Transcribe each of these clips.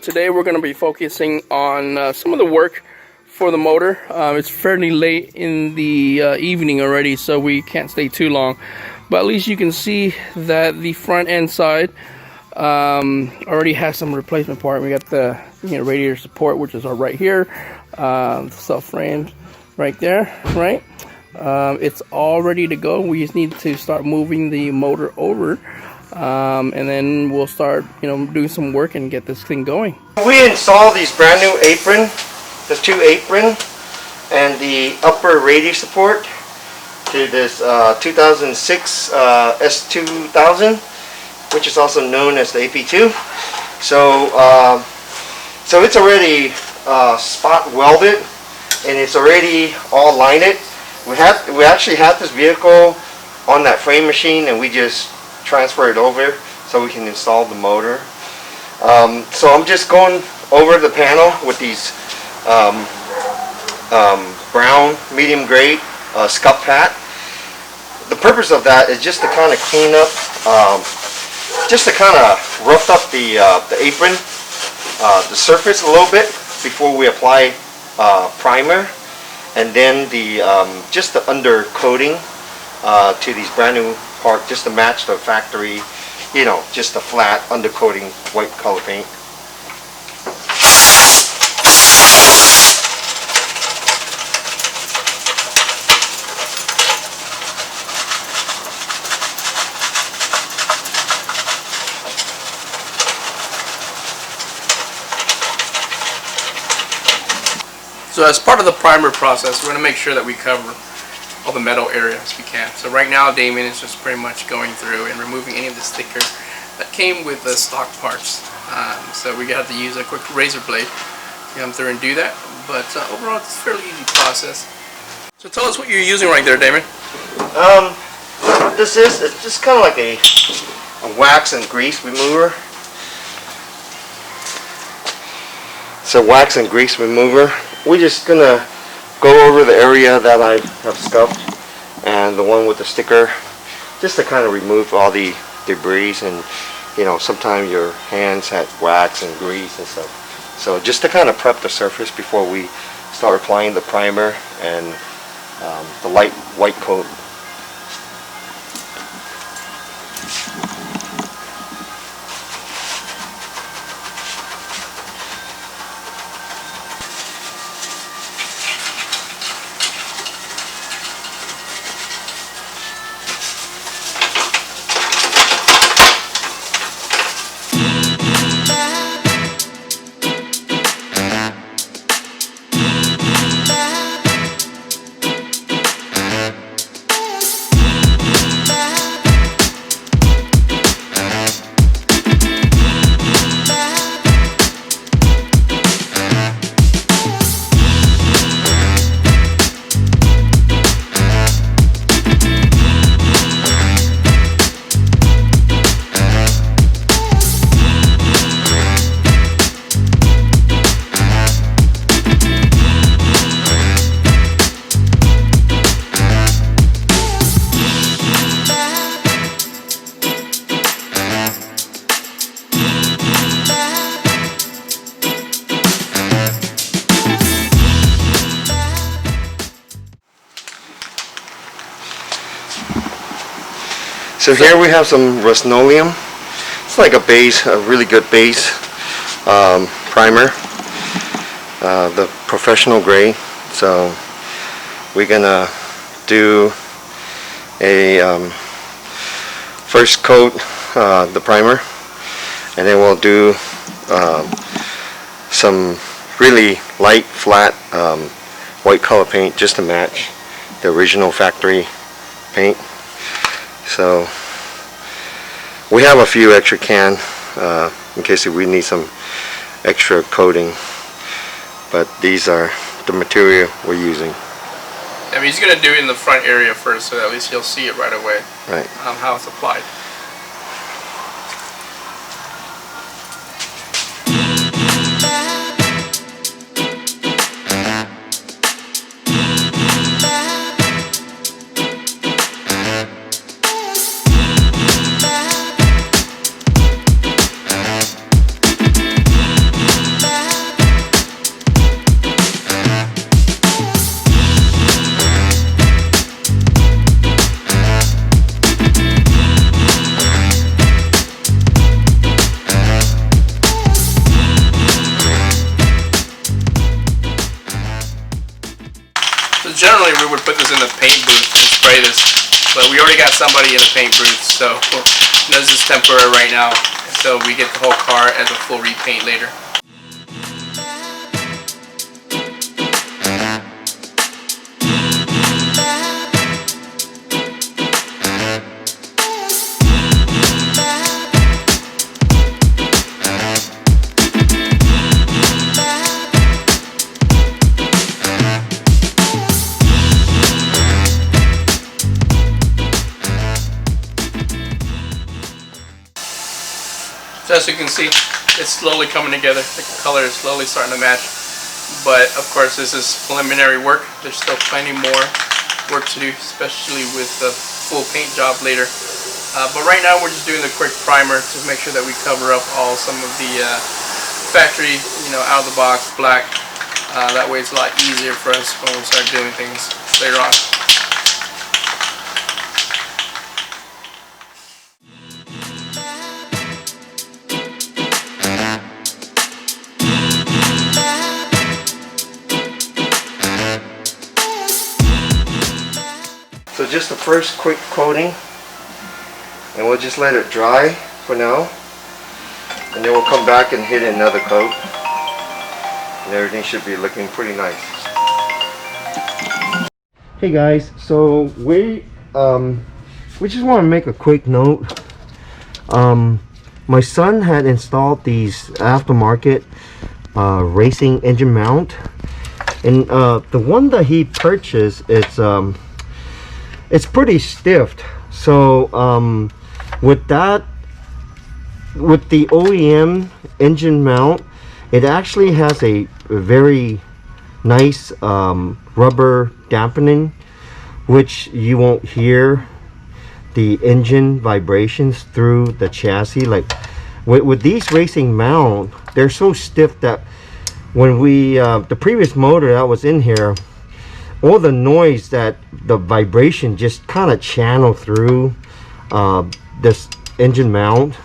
Today we're going to be focusing on some of the work for the motor. It's fairly late in the evening already, so we can't stay too long. But at least you can see that the front end side already has some replacement part. We got the radiator support, which is right here, the subframe right there, right? It's all ready to go. We just need to start moving the motor over. And then we'll start, doing some work and get this thing going. We installed these brand new apron, the two apron, and the upper radiator support to this 2006 S2000, which is also known as the AP2. So, so it's already spot welded, and it's already all lined. We actually had this vehicle on that frame machine, and we just transfer it over so we can install the motor. So I'm just going over the panel with these brown medium grade scuff pat. The purpose of that is just to kind of clean up, just to kind of rough up the apron, the surface a little bit before we apply primer, and then the just the under coating to these brand new part, just to match the factory, just a flat undercoating white color paint. So as part of the primer process, we're going to make sure that we cover all the metal areas we can. So right now Damien is just pretty much going through and removing any of the sticker that came with the stock parts. So we got to use a quick razor blade to come through and do that, but overall it's a fairly easy process. So tell us what you're using right there, Damien. What this is, it's just kind of like a wax and grease remover. It's a wax and grease remover. We're just gonna go over the area that I have scuffed and the one with the sticker, just to kind of remove all the debris, and sometimes your hands had wax and grease and stuff. So just to kind of prep the surface before we start applying the primer and the light white coat. So here we have some rust-oleum. It's like a base, a really good base primer, the professional grade. So we're gonna do a first coat the primer, and then we'll do some really light, flat white color paint just to match the original factory paint. So we have a few extra cans in case we need some extra coating, but these are the material we're using. I mean, he's going to do it in the front area first, so at least you'll see it right away, right? How it's applied. this in the paint booth and spray this, but we already got somebody in the paint booth, so this is temporary right now. So we get the whole car as a full repaint later. So as you can see, it's slowly coming together. The color is slowly starting to match. But of course, this is preliminary work. There's still plenty more work to do, especially with the full paint job later. But right now, we're just doing the quick primer to make sure that we cover up all some of the factory, out of the box black. That way, it's a lot easier for us when we start doing things later on. So just the first quick coating, and we'll just let it dry for now, and then we'll come back and hit another coat, and everything should be looking pretty nice. Hey guys, so we just want to make a quick note. My son had installed these aftermarket racing engine mount, and the one that he purchased, it's pretty stiff. So with the OEM engine mount, it actually has a very nice rubber dampening, which you won't hear the engine vibrations through the chassis. Like with these racing mount, they're so stiff that when we the previous motor that was in here, all the noise, that the vibration just kind of channel through this engine mount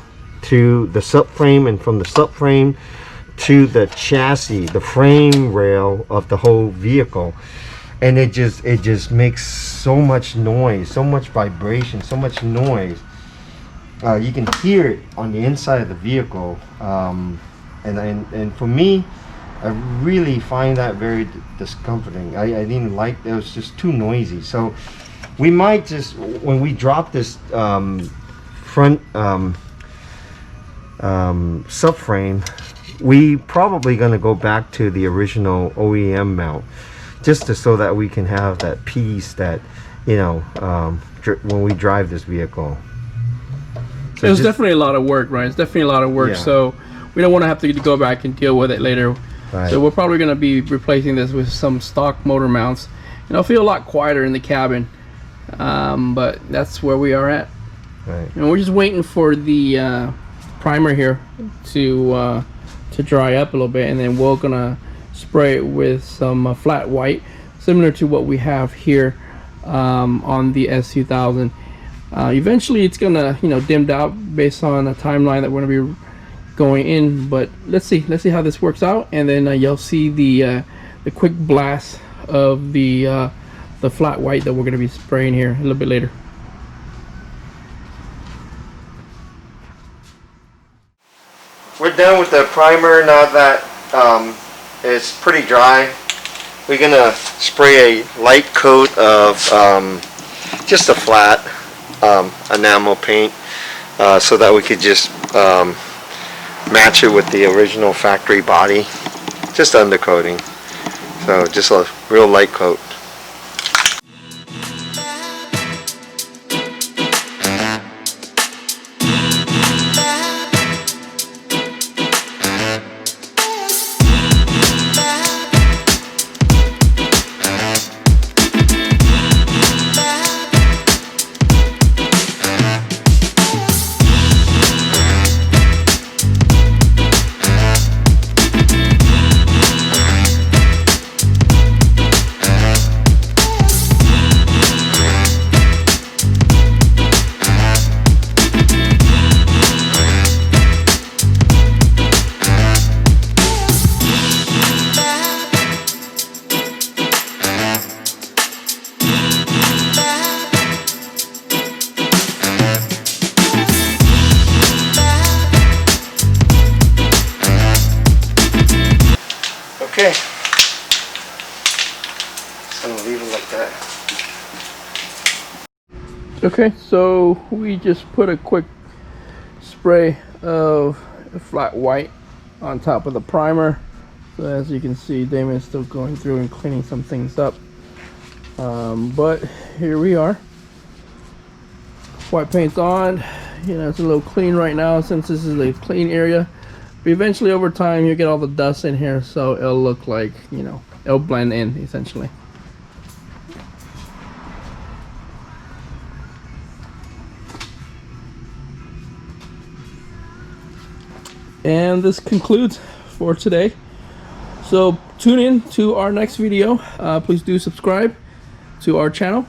to the subframe, and from the subframe to the chassis, the frame rail of the whole vehicle, and it just makes so much noise, so much vibration, so much noise. You can hear it on the inside of the vehicle, and for me, I really find that very discomforting. I didn't like it. It was just too noisy. So we might just, when we drop this front subframe, we probably going to go back to the original OEM mount, just so that we can have that peace that, when we drive this vehicle. So it's definitely a lot of work, right? It's definitely a lot of work. Yeah. So we don't want to have to go back and deal with it later. Right. So we're probably going to be replacing this with some stock motor mounts, and it'll feel a lot quieter in the cabin. But that's where we are at. Right. And we're just waiting for the primer here to dry up a little bit, and then we're gonna spray it with some flat white, similar to what we have here on the S2000. Eventually, it's gonna dimmed out based on a timeline that we're gonna be going in, but let's see how this works out, and then you'll see the quick blast of the flat white that we're going to be spraying here a little bit later. We're done with the primer now that it's pretty dry. We're gonna spray a light coat of just a flat enamel paint, so that we could just match it with the original factory body, just undercoating. So just a real light coat. Okay, so we just put a quick spray of flat white on top of the primer. So as you can see, Damon's still going through and cleaning some things up. But here we are. White paint's on. You know, it's a little clean right now since this is a clean area. But eventually over time you'll get all the dust in here, so it'll look like, you know, it'll blend in essentially. And this concludes for today. So tune in to our next video. Please do subscribe to our channel.